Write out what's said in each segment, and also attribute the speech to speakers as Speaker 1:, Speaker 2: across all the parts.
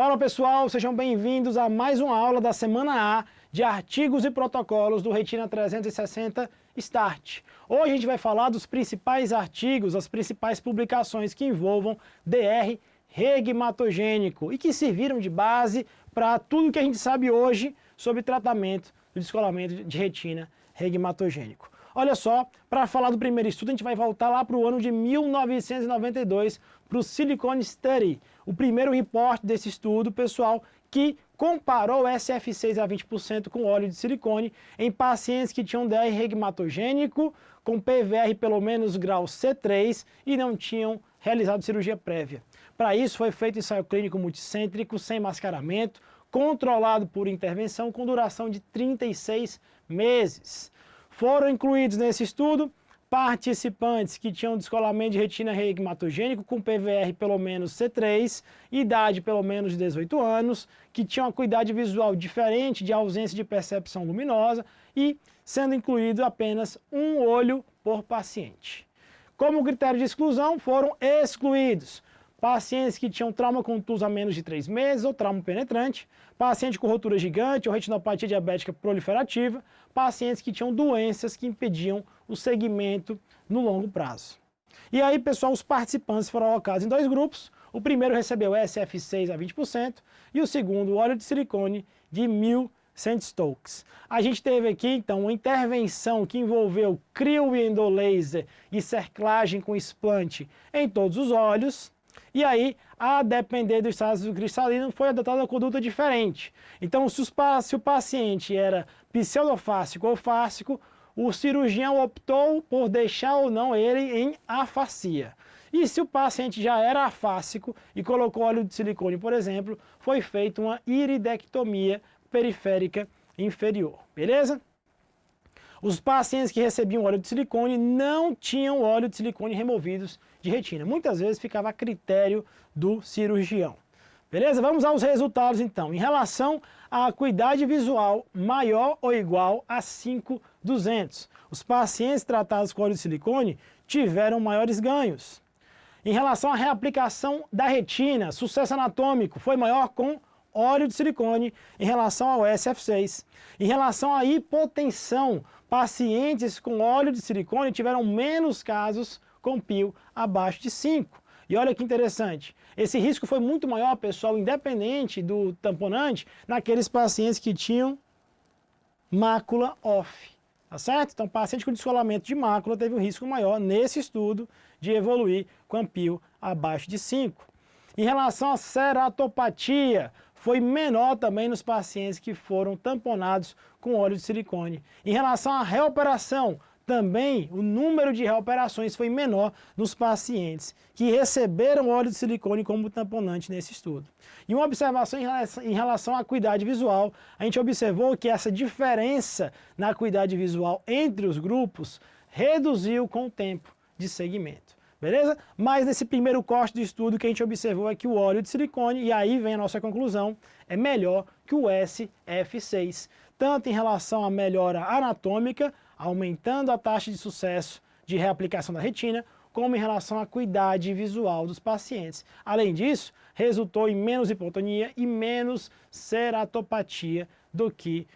Speaker 1: Fala pessoal, sejam bem-vindos a mais uma aula da semana A de artigos e protocolos do Retina 360 Start. Hoje a gente vai falar dos principais artigos, as principais publicações que envolvam DR regmatogênico e que serviram de base para tudo que a gente sabe hoje sobre tratamento do descolamento de retina regmatogênico. Olha só, para falar do primeiro estudo, a gente vai voltar lá para o ano de 1992, para o Silicone Study, o primeiro reporte desse estudo, pessoal, que comparou SF6 a 20% com óleo de silicone em pacientes que tinham DR regmatogênico, com PVR pelo menos grau C3 e não tinham realizado cirurgia prévia. Para isso foi feito ensaio clínico multicêntrico, sem mascaramento, controlado por intervenção, com duração de 36 meses. Foram incluídos nesse estudo participantes que tinham descolamento de retina regmatogênico com PVR pelo menos C3, idade pelo menos de 18 anos, que tinham acuidade visual diferente de ausência de percepção luminosa e sendo incluído apenas um olho por paciente. Como critério de exclusão, foram excluídos pacientes que tinham trauma contuso a menos de 3 meses ou trauma penetrante, paciente com rotura gigante ou retinopatia diabética proliferativa, pacientes que tinham doenças que impediam o segmento no longo prazo. E aí, pessoal, os participantes foram alocados em dois grupos. O primeiro recebeu SF6 a 20% e o segundo, óleo de silicone de 1.000 centistokes. A gente teve aqui, então, uma intervenção que envolveu crioendolaser e cerclagem com explante em todos os olhos. E aí, a depender do estado cristalino, foi adotada uma conduta diferente. Então, se o paciente era pseudofásico ou fásico, o cirurgião optou por deixar ou não ele em afasia. E se o paciente já era afásico e colocou óleo de silicone, por exemplo, foi feita uma iridectomia periférica inferior. Beleza? Os pacientes que recebiam óleo de silicone não tinham óleo de silicone removidos de retina. Muitas vezes ficava a critério do cirurgião. Beleza? Vamos aos resultados então. Em relação à acuidade visual maior ou igual a 5.200. Os pacientes tratados com óleo de silicone tiveram maiores ganhos. Em relação à reaplicação da retina, sucesso anatômico foi maior com óleo de silicone em relação ao SF6. Em relação à hipotensão, pacientes com óleo de silicone tiveram menos casos com PIL abaixo de 5. E olha que interessante, esse risco foi muito maior, pessoal, independente do tamponante, naqueles pacientes que tinham mácula off. Tá certo? Então, paciente com descolamento de mácula teve um risco maior nesse estudo de evoluir com PIL abaixo de 5. Em relação à ceratopatia, foi menor também nos pacientes que foram tamponados com óleo de silicone. Em relação à reoperação, também o número de reoperações foi menor nos pacientes que receberam óleo de silicone como tamponante nesse estudo. E uma observação em relação à acuidade visual, a gente observou que essa diferença na acuidade visual entre os grupos reduziu com o tempo de segmento. Beleza? Mas nesse primeiro corte do estudo que a gente observou é que o óleo de silicone, e aí vem a nossa conclusão, é melhor que o SF6, tanto em relação à melhora anatômica, aumentando a taxa de sucesso de reaplicação da retina, como em relação à acuidade visual dos pacientes. Além disso, resultou em menos hipotonia e menos ceratopatia do que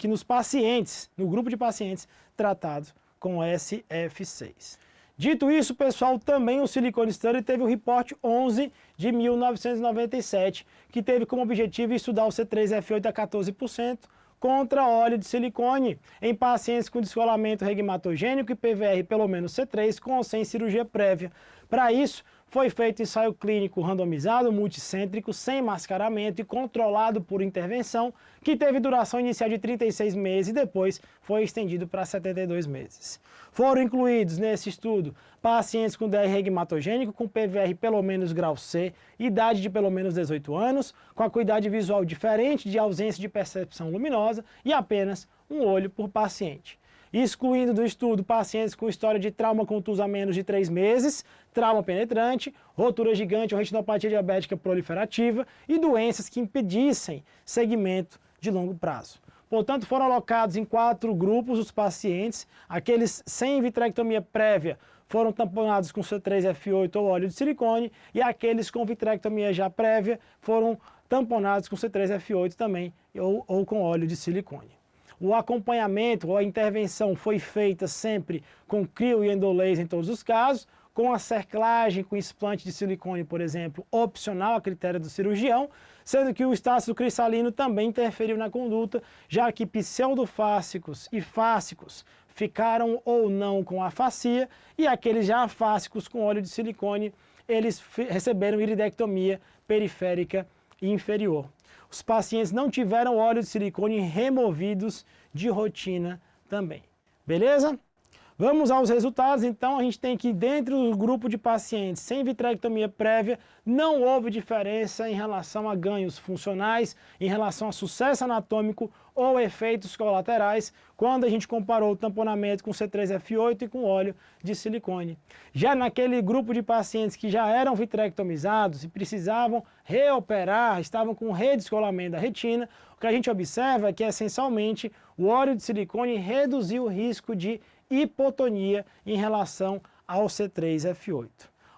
Speaker 1: nos pacientes, no grupo de pacientes tratados com SF6. Dito isso, pessoal, também o Silicone Study teve o Report 11 de 1997, que teve como objetivo estudar o C3F8 a 14% contra óleo de silicone em pacientes com descolamento regmatogênico e PVR pelo menos C3 com ou sem cirurgia prévia. Para isso, foi feito ensaio clínico randomizado, multicêntrico, sem mascaramento e controlado por intervenção, que teve duração inicial de 36 meses e depois foi estendido para 72 meses. Foram incluídos nesse estudo pacientes com DR regmatogênico, com PVR pelo menos grau C, idade de pelo menos 18 anos, com acuidade visual diferente de ausência de percepção luminosa e apenas um olho por paciente. Excluindo do estudo pacientes com história de trauma contuso a menos de 3 meses, trauma penetrante, rotura gigante ou retinopatia diabética proliferativa e doenças que impedissem segmento de longo prazo. Portanto, foram alocados em 4 grupos os pacientes, aqueles sem vitrectomia prévia foram tamponados com C3F8 ou óleo de silicone, e aqueles com vitrectomia já prévia foram tamponados com C3F8 também ou com óleo de silicone. O acompanhamento ou a intervenção foi feita sempre com crio e endolaser em todos os casos, com a cerclagem com explante de silicone, por exemplo, opcional a critério do cirurgião, sendo que o estácio cristalino também interferiu na conduta, já que pseudofáscicos e fáscicos ficaram ou não com afasia, e aqueles já afásicos com óleo de silicone, eles receberam iridectomia periférica inferior. Os pacientes não tiveram óleo de silicone removidos de rotina também. Beleza? Vamos aos resultados. Então, a gente tem que dentro do grupo de pacientes sem vitrectomia prévia, não houve diferença em relação a ganhos funcionais, em relação a sucesso anatômico ou efeitos colaterais, quando a gente comparou o tamponamento com C3F8 e com óleo de silicone. Já naquele grupo de pacientes que já eram vitrectomizados e precisavam reoperar, estavam com redescolamento da retina, o que a gente observa é que, essencialmente, o óleo de silicone reduziu o risco de hipotonia em relação ao C3F8.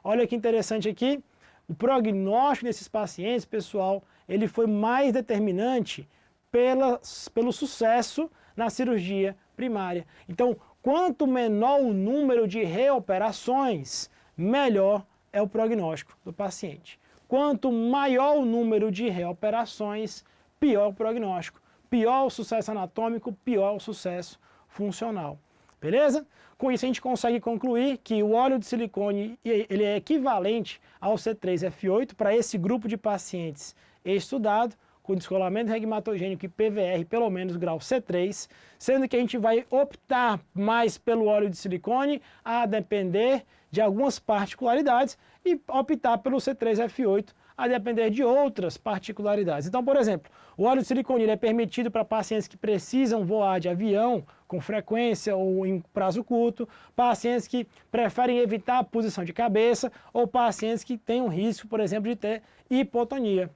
Speaker 1: Olha que interessante aqui, o prognóstico desses pacientes, pessoal, ele foi mais determinante pelo sucesso na cirurgia primária. Então, quanto menor o número de reoperações, melhor é o prognóstico do paciente. Quanto maior o número de reoperações, pior o prognóstico. Pior o sucesso anatômico, pior o sucesso funcional. Beleza? Com isso a gente consegue concluir que o óleo de silicone ele é equivalente ao C3F8 para esse grupo de pacientes estudado, com descolamento regmatogênico e PVR pelo menos grau C3, sendo que a gente vai optar mais pelo óleo de silicone a depender de algumas particularidades e optar pelo C3F8 a depender de outras particularidades. Então, por exemplo, o óleo de silicone ele é permitido para pacientes que precisam voar de avião com frequência ou em prazo curto, pacientes que preferem evitar a posição de cabeça ou pacientes que têm um risco, por exemplo, de ter hipotonia.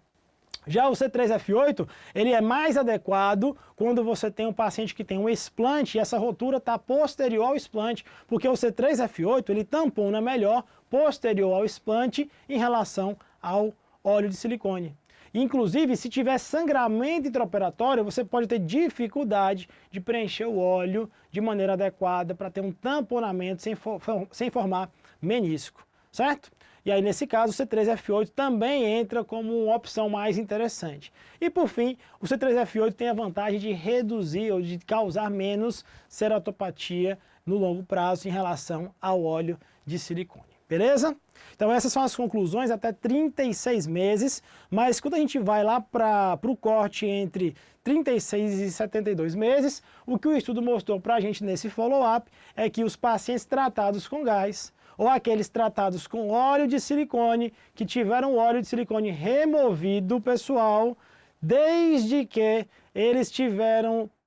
Speaker 1: Já o C3F8, ele é mais adequado quando você tem um paciente que tem um explante e essa rotura está posterior ao explante, porque o C3F8 ele tampona melhor posterior ao explante em relação ao óleo de silicone. Inclusive, se tiver sangramento intraoperatório, você pode ter dificuldade de preencher o óleo de maneira adequada para ter um tamponamento sem formar menisco, certo? E aí, nesse caso, o C3F8 também entra como uma opção mais interessante. E, por fim, o C3F8 tem a vantagem de reduzir ou de causar menos ceratopatia no longo prazo em relação ao óleo de silicone. Beleza? Então essas são as conclusões até 36 meses, mas quando a gente vai lá para o corte entre 36 e 72 meses, o que o estudo mostrou para a gente nesse follow-up é que os pacientes tratados com gás, ou aqueles tratados com óleo de silicone, que tiveram o óleo de silicone removido, pessoal, desde que eles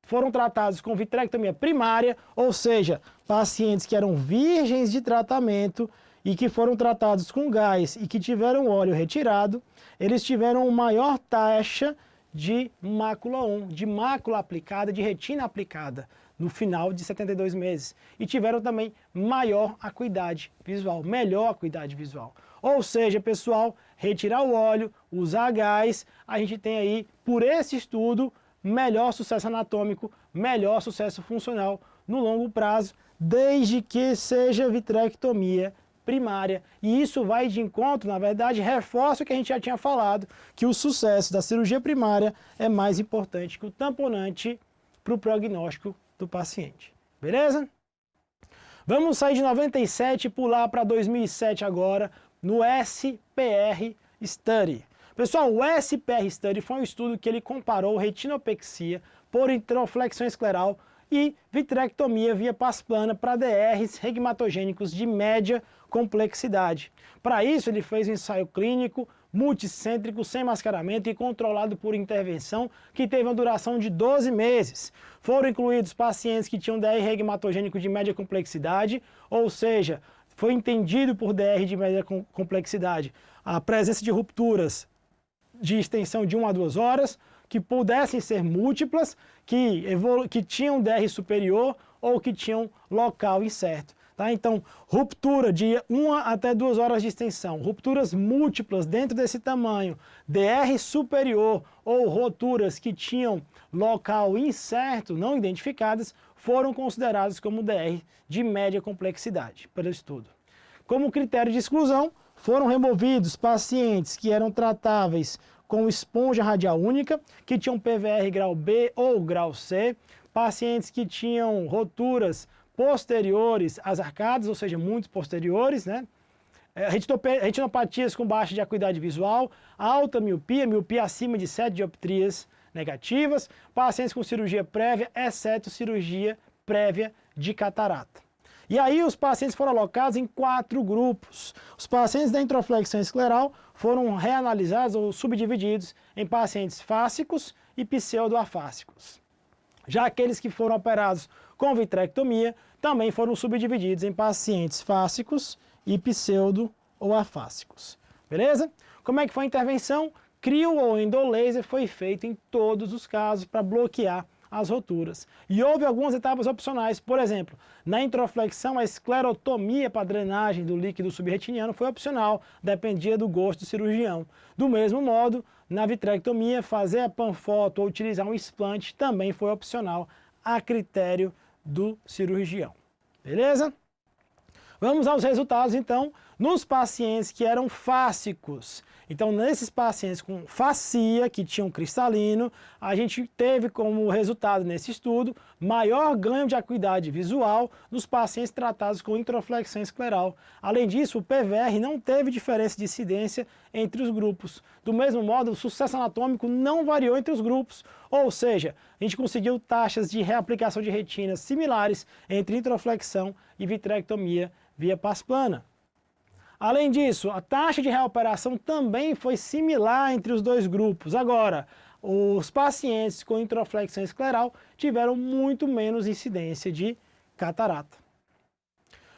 Speaker 1: foram tratados com vitrectomia primária, ou seja, pacientes que eram virgens de tratamento, e que foram tratados com gás e que tiveram óleo retirado, eles tiveram maior taxa de mácula 1, de mácula aplicada, de retina aplicada, no final de 72 meses. E tiveram também maior acuidade visual, melhor acuidade visual. Ou seja, pessoal, retirar o óleo, usar gás, a gente tem aí, por esse estudo, melhor sucesso anatômico, melhor sucesso funcional no longo prazo, desde que seja vitrectomia primária, e isso vai de encontro, na verdade, reforça o que a gente já tinha falado, que o sucesso da cirurgia primária é mais importante que o tamponante para o prognóstico do paciente. Beleza? Vamos sair de 97 e pular para 2007 agora, no SPR Study. Pessoal, o SPR Study foi um estudo que ele comparou retinopexia por introflexão escleral e vitrectomia via paz plana para DRs regmatogênicos de média complexidade. Para isso, ele fez um ensaio clínico multicêntrico, sem mascaramento e controlado por intervenção, que teve uma duração de 12 meses. Foram incluídos pacientes que tinham DR regmatogênico de média complexidade, ou seja, foi entendido por DR de média complexidade a presença de rupturas de extensão de 1 a 2 horas, que pudessem ser múltiplas, que tinham DR superior ou que tinham local incerto. Tá? Então, ruptura de 1 até 2 horas de extensão, rupturas múltiplas dentro desse tamanho, DR superior ou roturas que tinham local incerto, não identificadas, foram consideradas como DR de média complexidade pelo estudo. Como critério de exclusão, foram removidos pacientes que eram tratáveis com esponja radial única, que tinham PVR grau B ou grau C, pacientes que tinham roturas posteriores às arcadas, ou seja, muito posteriores, né? Retinopatias com baixa de acuidade visual, alta miopia, miopia acima de 7 dioptrias negativas, pacientes com cirurgia prévia, exceto cirurgia prévia de catarata. E aí os pacientes foram alocados em 4 grupos. Os pacientes da introflexão escleral foram reanalisados ou subdivididos em pacientes fásicos e pseudoafásicos. Já aqueles que foram operados com vitrectomia também foram subdivididos em pacientes fásicos e pseudo ou afásicos. Beleza? Como é que foi a intervenção? Crio ou endolaser foi feito em todos os casos para bloquear as roturas. E houve algumas etapas opcionais, por exemplo, na introflexão a esclerotomia para drenagem do líquido subretiniano foi opcional, dependia do gosto do cirurgião. Do mesmo modo, na vitrectomia, fazer a panfoto ou utilizar um explante também foi opcional, a critério do cirurgião. Beleza? Vamos aos resultados, então, nos pacientes que eram fásicos. Então, nesses pacientes com fascia, que tinham cristalino, a gente teve como resultado nesse estudo maior ganho de acuidade visual nos pacientes tratados com introflexão escleral. Além disso, o PVR não teve diferença de incidência entre os grupos. Do mesmo modo, o sucesso anatômico não variou entre os grupos, ou seja, a gente conseguiu taxas de reaplicação de retina similares entre introflexão e vitrectomia via paz plana. Além disso, a taxa de reoperação também foi similar entre os dois grupos. Agora, os pacientes com introflexão escleral tiveram muito menos incidência de catarata.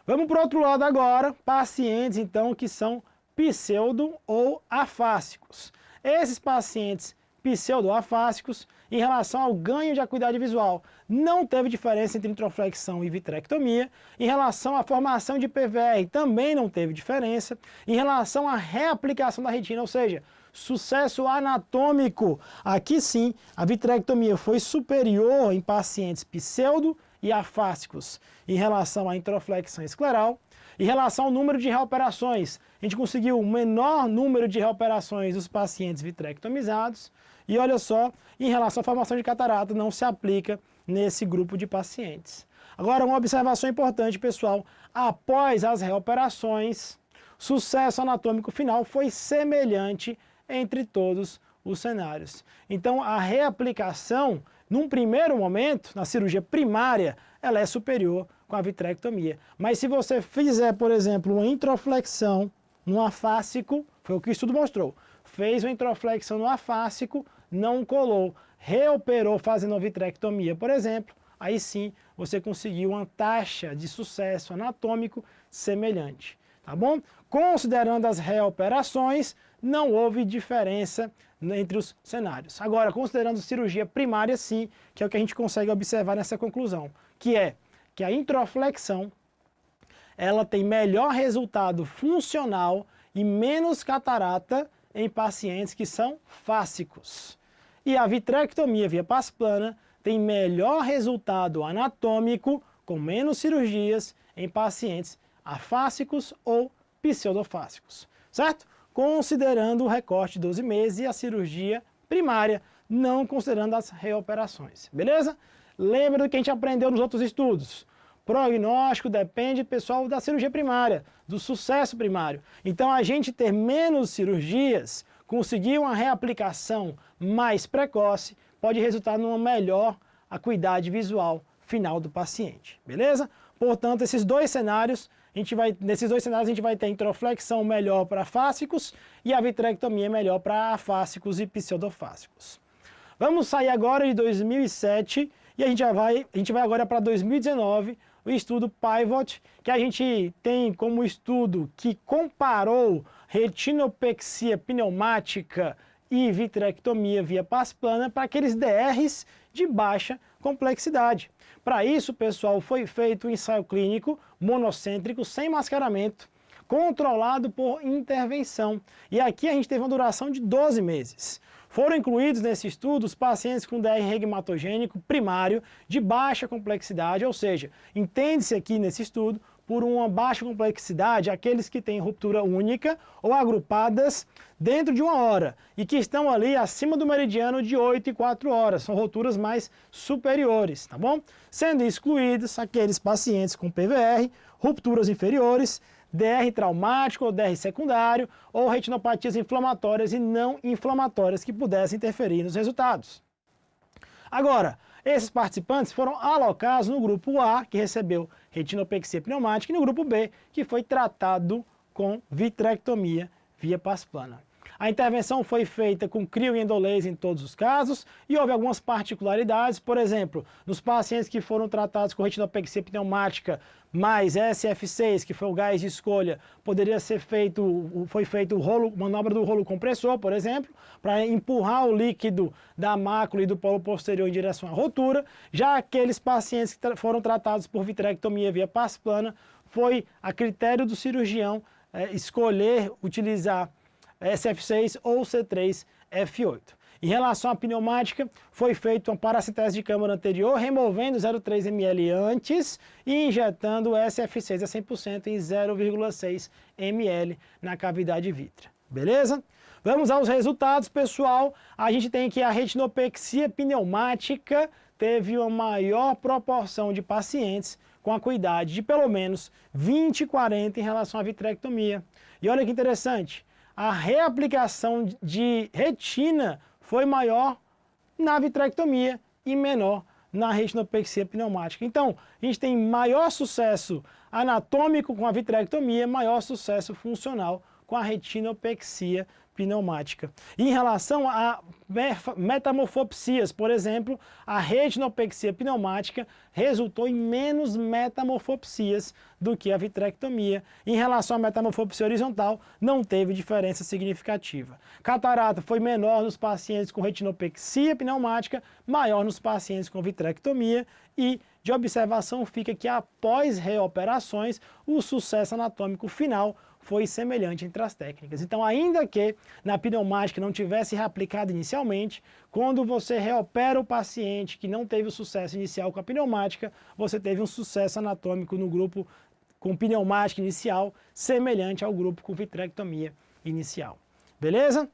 Speaker 1: Vamos para o outro lado agora, pacientes então que são pseudo ou afásicos. Esses pacientes pseudoafásicos, em relação ao ganho de acuidade visual, não teve diferença entre introflexão e vitrectomia. Em relação à formação de PVR, também não teve diferença. Em relação à reaplicação da retina, ou seja, sucesso anatômico, aqui sim, a vitrectomia foi superior em pacientes pseudo e afásicos em relação à introflexão escleral. Em relação ao número de reoperações, a gente conseguiu um menor número de reoperações dos pacientes vitrectomizados. E olha só, em relação à formação de catarata, não se aplica nesse grupo de pacientes. Agora, uma observação importante, pessoal. Após as reoperações, sucesso anatômico final foi semelhante entre todos os cenários. Então, a reaplicação, num primeiro momento, na cirurgia primária, ela é superior com a vitrectomia. Mas se você fizer, por exemplo, uma introflexão no afásico, foi o que o estudo mostrou, fez uma introflexão no afásico, não colou, reoperou fazendo a vitrectomia, por exemplo, aí sim você conseguiu uma taxa de sucesso anatômico semelhante, tá bom? Considerando as reoperações, não houve diferença entre os cenários. Agora, considerando cirurgia primária, sim, que é o que a gente consegue observar nessa conclusão, que é que a introflexão ela tem melhor resultado funcional e menos catarata em pacientes que são fásicos. E a vitrectomia via paz plana tem melhor resultado anatômico com menos cirurgias em pacientes afásicos ou pseudofásicos, certo? Considerando o recorte de 12 meses e a cirurgia primária, não considerando as reoperações, beleza? Lembra do que a gente aprendeu nos outros estudos. Prognóstico depende, pessoal, da cirurgia primária, do sucesso primário. Então, a gente ter menos cirurgias, conseguir uma reaplicação mais precoce, pode resultar numa melhor acuidade visual final do paciente, beleza? Portanto, nesses dois cenários a gente vai ter a introflexão melhor para afásicos e a vitrectomia melhor para afásicos e pseudofásicos. Vamos sair agora de 2007 e a gente vai agora para 2019, o estudo PIVOT, que a gente tem como estudo que comparou retinopexia pneumática e vitrectomia via paz plana para aqueles DRs de baixa complexidade. Para isso, pessoal, foi feito um ensaio clínico monocêntrico sem mascaramento, controlado por intervenção. E aqui a gente teve uma duração de 12 meses. Foram incluídos nesse estudo os pacientes com DR regmatogênico primário de baixa complexidade, ou seja, entende-se aqui nesse estudo por uma baixa complexidade aqueles que têm ruptura única ou agrupadas dentro de 1 hora e que estão ali acima do meridiano de 8 e 4 horas, são rupturas mais superiores, tá bom? Sendo excluídos aqueles pacientes com PVR, rupturas inferiores, DR traumático ou DR secundário ou retinopatias inflamatórias e não inflamatórias que pudessem interferir nos resultados. Agora, esses participantes foram alocados no grupo A, que recebeu retinopexia pneumática, e no grupo B, que foi tratado com vitrectomia via pars plana. A intervenção foi feita com crio e endolaser em todos os casos e houve algumas particularidades, por exemplo, nos pacientes que foram tratados com retinopexia pneumática mais SF6, que foi o gás de escolha, poderia ser feito, foi feito manobra do rolo compressor, por exemplo, para empurrar o líquido da mácula e do polo posterior em direção à rotura. Já aqueles pacientes que foram tratados por vitrectomia via pars plana, foi a critério do cirurgião escolher utilizar SF6 ou C3F8. Em relação à pneumática, foi feita uma paracitese de câmara anterior, removendo 0,3 ml antes e injetando o SF6 a 100% em 0,6 ml na cavidade vítrea. Beleza? Vamos aos resultados, pessoal. A gente tem que a retinopexia pneumática teve uma maior proporção de pacientes com acuidade de pelo menos 20/40 em relação à vitrectomia. E olha que interessante, a reaplicação de retina foi maior na vitrectomia e menor na retinopexia pneumática. Então, a gente tem maior sucesso anatômico com a vitrectomia, maior sucesso funcional com a retinopexia pneumática. E em relação a metamorfopsias, por exemplo, a retinopexia pneumática resultou em menos metamorfopsias do que a vitrectomia. Em relação à metamorfopsia horizontal, não teve diferença significativa. Catarata foi menor nos pacientes com retinopexia pneumática, maior nos pacientes com vitrectomia e de observação fica que após reoperações, o sucesso anatômico final foi semelhante entre as técnicas. Então, ainda que na pneumática não tivesse reaplicado inicialmente, quando você reopera o paciente que não teve o sucesso inicial com a pneumática, você teve um sucesso anatômico no grupo com pneumática inicial, semelhante ao grupo com vitrectomia inicial. Beleza?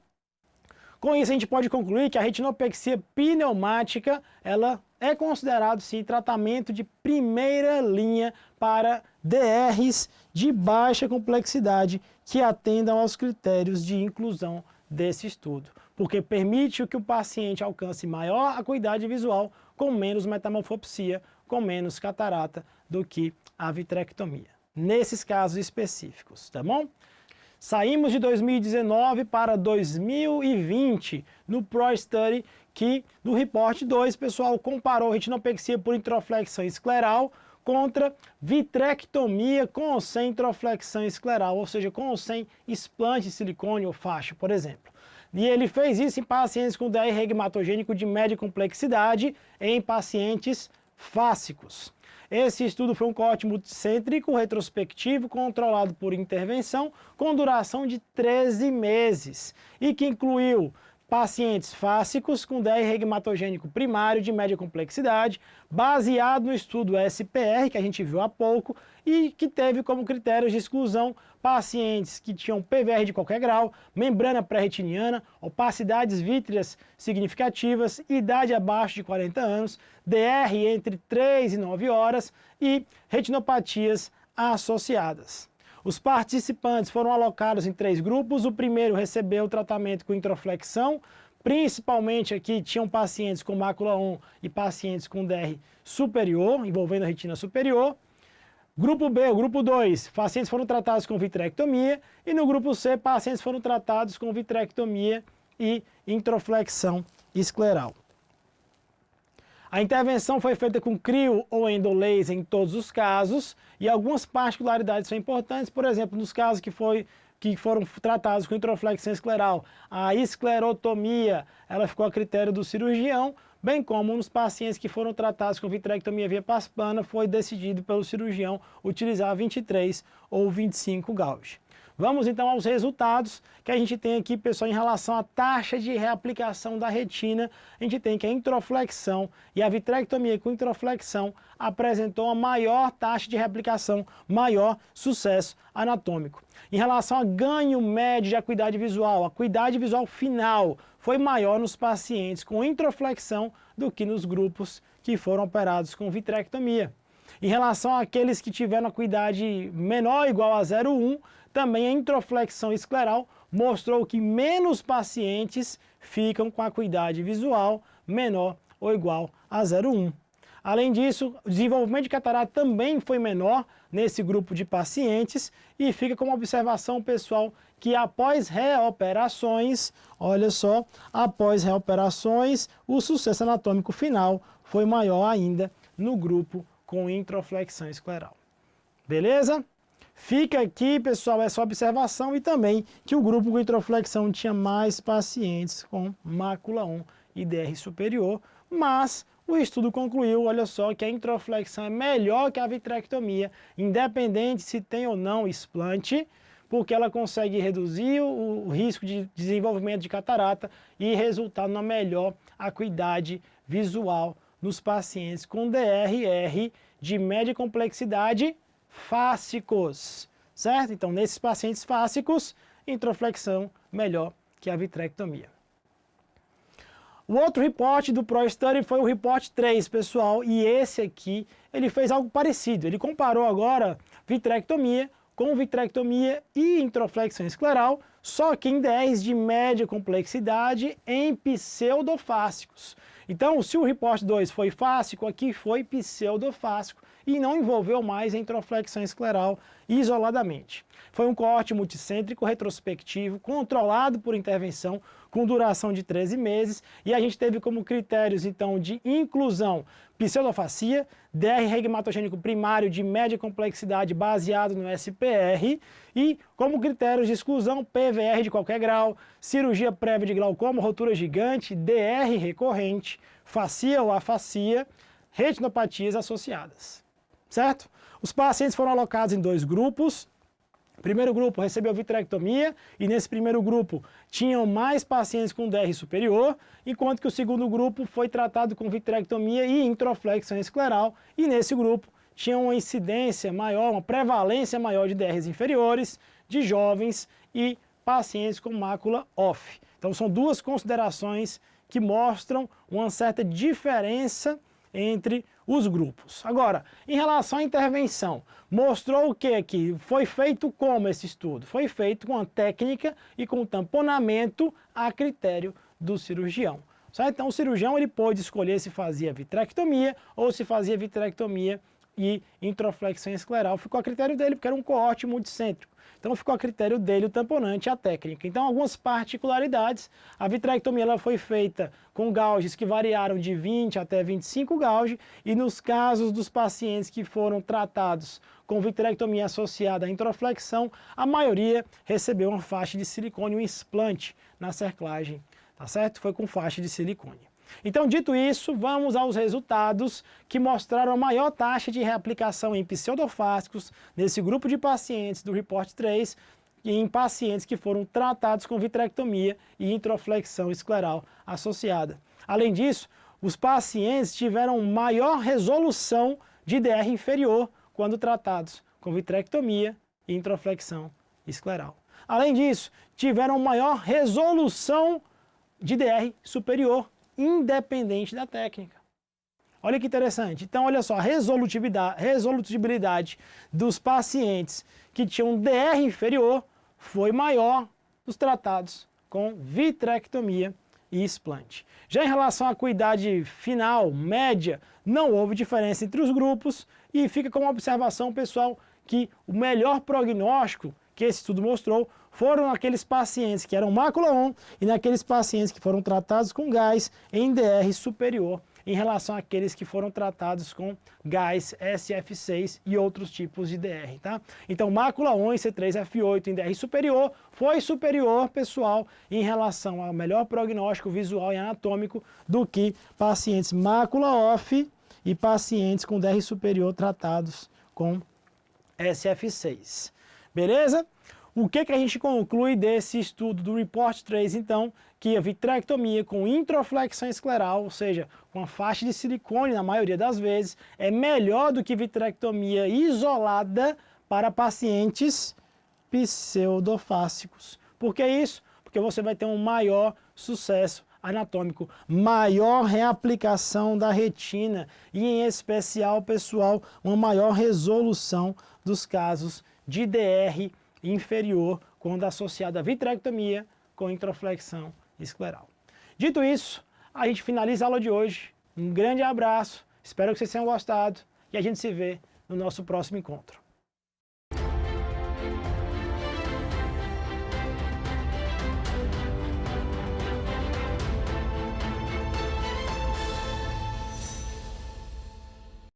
Speaker 1: Com isso, a gente pode concluir que a retinopexia pneumática, ela é considerado, sim, tratamento de primeira linha para DRs de baixa complexidade que atendam aos critérios de inclusão desse estudo, porque permite que o paciente alcance maior acuidade visual com menos metamorfopsia, com menos catarata do que a vitrectomia, nesses casos específicos, tá bom? Saímos de 2019 para 2020 no Pro Study, que no Report 2, pessoal, comparou retinopexia por introflexão escleral contra vitrectomia com ou sem introflexão escleral, ou seja, com ou sem explante de silicone ou faixa, por exemplo. E ele fez isso em pacientes com DR regmatogênico de média complexidade em pacientes fásicos. Esse estudo foi um coorte multicêntrico, retrospectivo, controlado por intervenção, com duração de 13 meses, e que incluiu pacientes fásicos com DR regmatogênico primário de média complexidade, baseado no estudo SPR, que a gente viu há pouco, e que teve como critérios de exclusão pacientes que tinham PVR de qualquer grau, membrana pré-retiniana, opacidades vítreas significativas, idade abaixo de 40 anos, DR entre 3 e 9 horas e retinopatias associadas. Os participantes foram alocados em 3 grupos. O primeiro recebeu o tratamento com introflexão, principalmente aqui tinham pacientes com mácula 1 e pacientes com DR superior, envolvendo a retina superior. Grupo B, o grupo 2, pacientes foram tratados com vitrectomia, e no grupo C, pacientes foram tratados com vitrectomia e introflexão escleral. A intervenção foi feita com crio ou endolaser em todos os casos, e algumas particularidades são importantes, por exemplo, nos casos que foram tratados com introflexão escleral, a esclerotomia ela ficou a critério do cirurgião, bem como nos pacientes que foram tratados com vitrectomia via pars plana, foi decidido pelo cirurgião utilizar 23 ou 25 gauge. Vamos então aos resultados que a gente tem aqui, pessoal, em relação à taxa de reaplicação da retina. A gente tem que a introflexão e a vitrectomia com introflexão apresentou a maior taxa de reaplicação, maior sucesso anatômico. Em relação a ganho médio de acuidade visual, a acuidade visual final foi maior nos pacientes com introflexão do que nos grupos que foram operados com vitrectomia. Em relação àqueles que tiveram acuidade menor ou igual a 0,1, também a introflexão escleral mostrou que menos pacientes ficam com acuidade visual menor ou igual a 0,1. Além disso, o desenvolvimento de catarata também foi menor nesse grupo de pacientes e fica como observação, pessoal, que após reoperações, olha só, após reoperações, o sucesso anatômico final foi maior ainda no grupo com introflexão escleral. Beleza? Fica aqui, pessoal, essa observação e também que o grupo com introflexão tinha mais pacientes com mácula 1 e DR superior, mas o estudo concluiu, olha só, que a introflexão é melhor que a vitrectomia, independente se tem ou não explante, porque ela consegue reduzir o risco de desenvolvimento de catarata e resultar numa melhor acuidade visual nos pacientes com DRR de média complexidade fásicos, certo? Então, nesses pacientes fásicos, introflexão melhor que a vitrectomia. O outro reporte do ProStudy foi o reporte 3, pessoal, e esse aqui, ele fez algo parecido. Ele comparou agora vitrectomia com vitrectomia e introflexão escleral, só que em DRs de média complexidade em pseudofásicos. Então, se o reporte 2 foi fásico, aqui foi pseudofásico e não envolveu mais a introflexão escleral isoladamente. Foi um coorte multicêntrico retrospectivo, controlado por intervenção, com duração de 13 meses, e a gente teve como critérios, então, de inclusão pseudofacia, DR regmatogênico primário de média complexidade baseado no SPR, e como critérios de exclusão, PVR de qualquer grau, cirurgia prévia de glaucoma, rotura gigante, DR recorrente, facia ou afasia, retinopatias associadas. Certo? Os pacientes foram alocados em 2 grupos. O primeiro grupo recebeu vitrectomia e nesse primeiro grupo tinham mais pacientes com DR superior, enquanto que o segundo grupo foi tratado com vitrectomia e introflexão escleral e nesse grupo tinha uma incidência maior, uma prevalência maior de DRs inferiores, de jovens e pacientes com mácula off. Então são 2 considerações que mostram uma certa diferença entre os grupos. Agora, em relação à intervenção, mostrou o que aqui? Foi feito como esse estudo? Foi feito com a técnica e com tamponamento a critério do cirurgião. Certo? Então o cirurgião ele pôde escolher se fazia vitrectomia ou se fazia vitrectomia e introflexão escleral. Ficou a critério dele, porque era um coorte multicêntrico. Então ficou a critério dele o tamponante e a técnica. Então algumas particularidades, a vitrectomia ela foi feita com gauges que variaram de 20 até 25 gauge e nos casos dos pacientes que foram tratados com vitrectomia associada à introflexão, a maioria recebeu uma faixa de silicone, um explante na cerclagem, tá certo? Foi com faixa de silicone. Então, dito isso, vamos aos resultados que mostraram a maior taxa de reaplicação em pseudofásicos nesse grupo de pacientes do Report 3 e em pacientes que foram tratados com vitrectomia e introflexão escleral associada. Além disso, os pacientes tiveram maior resolução de DR inferior quando tratados com vitrectomia e introflexão escleral. Além disso, tiveram maior resolução de DR superior, independente da técnica. Olha que interessante. Então, olha só, a resolutibilidade dos pacientes que tinham DR inferior foi maior dos tratados com vitrectomia e explante. Já em relação à acuidade final, média, não houve diferença entre os grupos e fica como observação, pessoal, que o melhor prognóstico que esse estudo mostrou foram naqueles pacientes que eram mácula 1 e naqueles pacientes que foram tratados com gás em DR superior em relação àqueles que foram tratados com gás SF6 e outros tipos de DR, tá? Então, mácula 1 em C3F8 em DR superior foi superior, pessoal, em relação ao melhor prognóstico visual e anatômico do que pacientes mácula off e pacientes com DR superior tratados com SF6. Beleza? O que a gente conclui desse estudo do Report 3, então? Que a vitrectomia com introflexão escleral, ou seja, com a faixa de silicone na maioria das vezes, é melhor do que vitrectomia isolada para pacientes pseudofáscicos. Por que isso? Porque você vai ter um maior sucesso anatômico, maior reaplicação da retina e, em especial, pessoal, uma maior resolução dos casos de DR inferior quando associada à vitrectomia com introflexão escleral. Dito isso, a gente finaliza a aula de hoje. Um grande abraço, espero que vocês tenham gostado e a gente se vê no nosso próximo encontro.